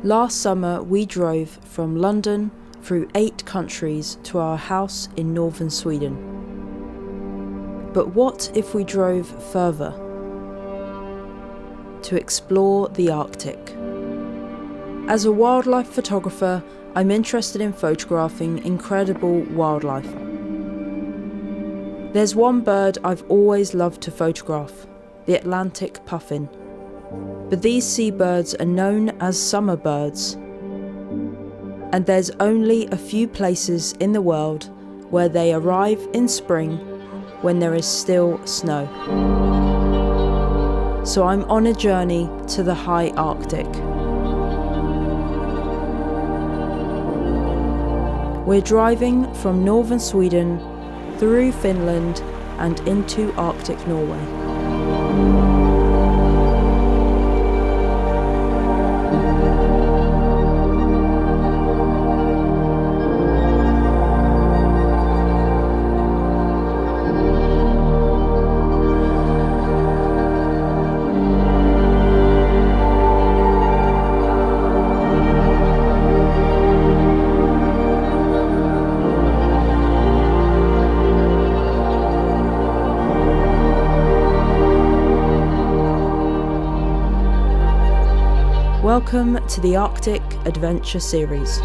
Last summer we drove from London through 8 countries to our house in northern Sweden. But what if we drove further? To explore the Arctic. As a wildlife photographer, I'm interested in photographing incredible wildlife. There's one bird I've always loved to photograph, the Atlantic puffin. But these seabirds are known as summer birds. And there's only a few places in the world where they arrive in spring when there is still snow. So I'm on a journey to the high Arctic. We're driving from northern Sweden through Finland and into Arctic Norway. Welcome to the Arctic Adventure Series.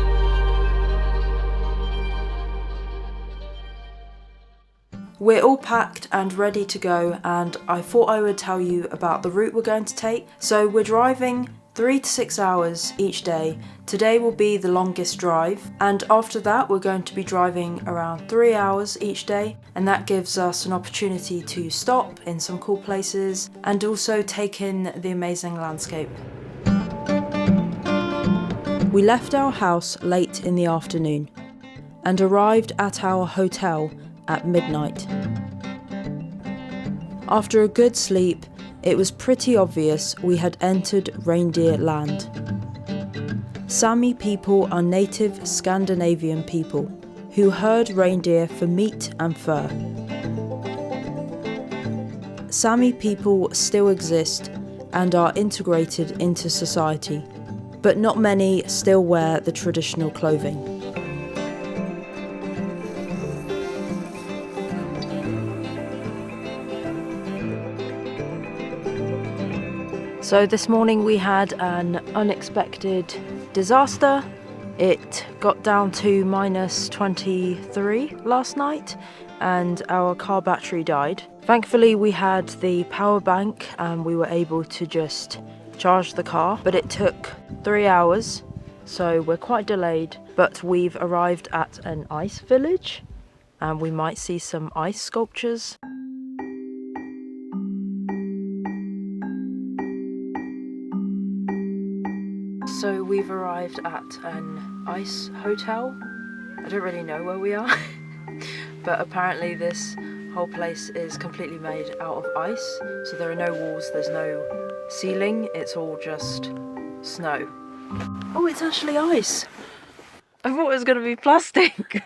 We're all packed and ready to go, and I thought I would tell you about the route we're going to take. So we're driving 3 to 6 hours each day. Today will be the longest drive, and after that we're going to be driving around 3 hours each day, and that gives us an opportunity to stop in some cool places and also take in the amazing landscape. We left our house late in the afternoon and arrived at our hotel at midnight. After a good sleep, it was pretty obvious we had entered reindeer land. Sami people are native Scandinavian people who herd reindeer for meat and fur. Sami people still exist and are integrated into society, but not many still wear the traditional clothing. So this morning we had an unexpected disaster. It got down to minus 23 last night and our car battery died. Thankfully we had the power bank and we were able to just charge the car, but it took 3 hours, so we're quite delayed. But we've arrived at an ice village and we might see some ice sculptures. So we've arrived at an ice hotel. I don't really know where we are, but apparently this whole place is completely made out of ice, so there are no walls, there's no ceiling, it's all just snow. Oh, it's actually ice! I thought it was going to be plastic.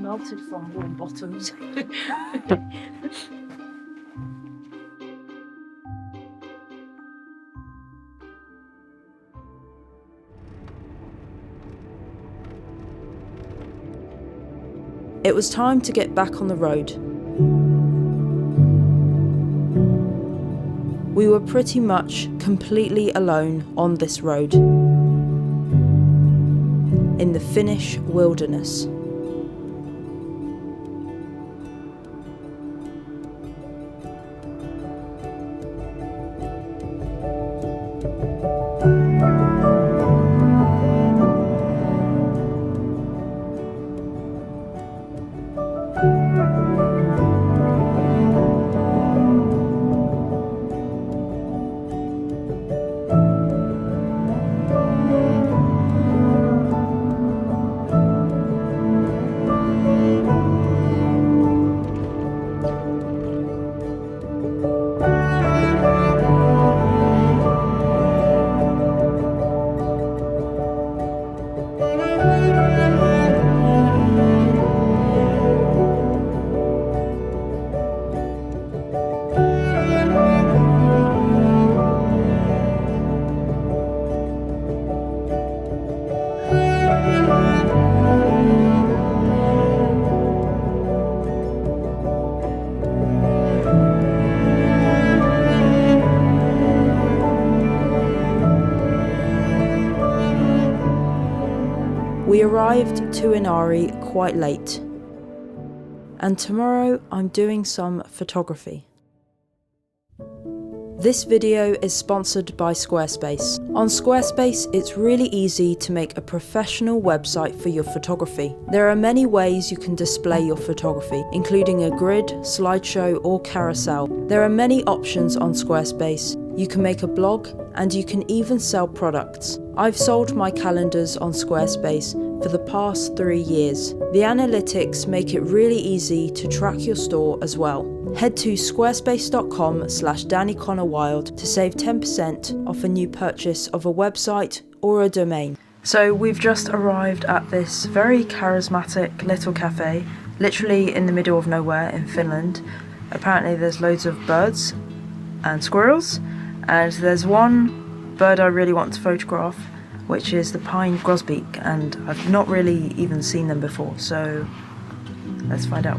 Melted from warm bottoms. It was time to get back on the road. We were pretty much completely alone on this road, in the Finnish wilderness. We arrived to Inari quite late, and tomorrow I'm doing some photography. This video is sponsored by Squarespace. On Squarespace, it's really easy to make a professional website for your photography. There are many ways you can display your photography, including a grid, slideshow, or carousel. There are many options on Squarespace. You can make a blog, and you can even sell products. I've sold my calendars on Squarespace for the past 3 years. The analytics make it really easy to track your store as well. Head to squarespace.com/daniconnorwild to save 10% off a new purchase of a website or a domain. So we've just arrived at this very charismatic little cafe, literally in the middle of nowhere in Finland. Apparently there's loads of birds and squirrels, and there's one bird I really want to photograph, which is the pine grosbeak, and I've not really even seen them before, so let's find out.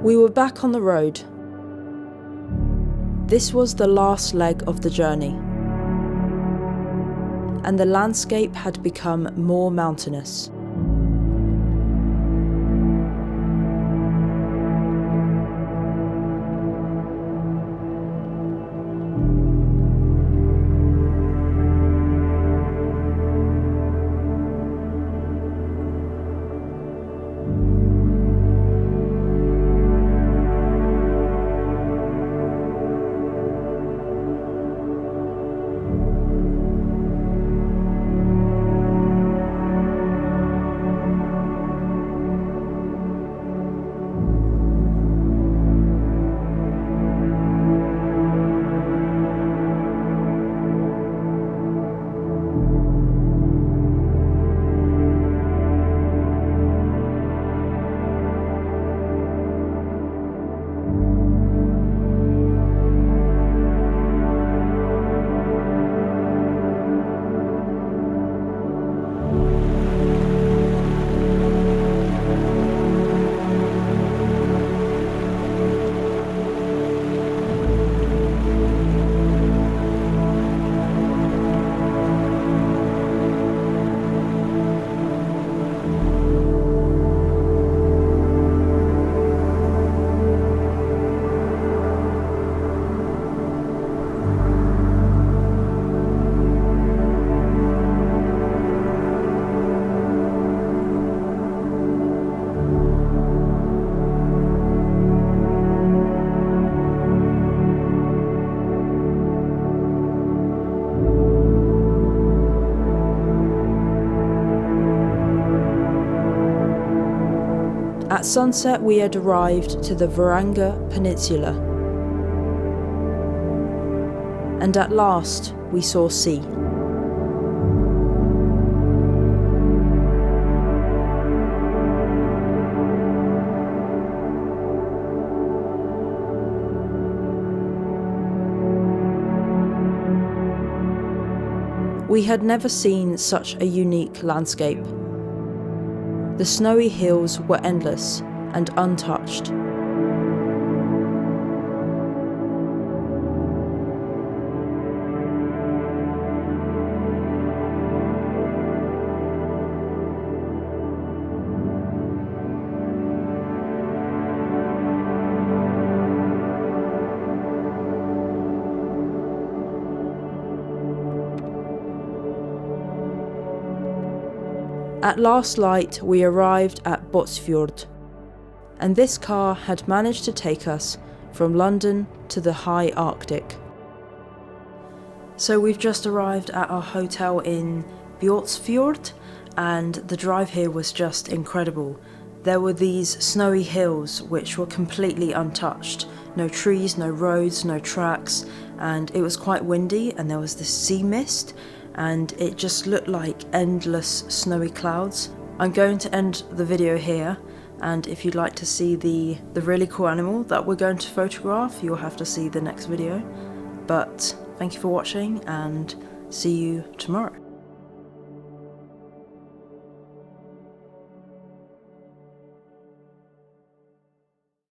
We were back on the road. This was the last leg of the journey. and the landscape had become more mountainous. At sunset, we had arrived to the Varanga Peninsula, and at last we saw sea. We had never seen such a unique landscape. The snowy hills were endless and untouched. At last light, we arrived at Botsfjord, and this car had managed to take us from London to the high Arctic. So we've just arrived at our hotel in Botsfjord, and the drive here was just incredible. There were these snowy hills which were completely untouched. No trees, no roads, no tracks, and it was quite windy, and there was this sea mist, and it just looked like endless snowy clouds. I'm going to end the video here, and if you'd like to see the really cool animal that we're going to photograph, you'll have to see the next video. But thank you for watching, and see you tomorrow.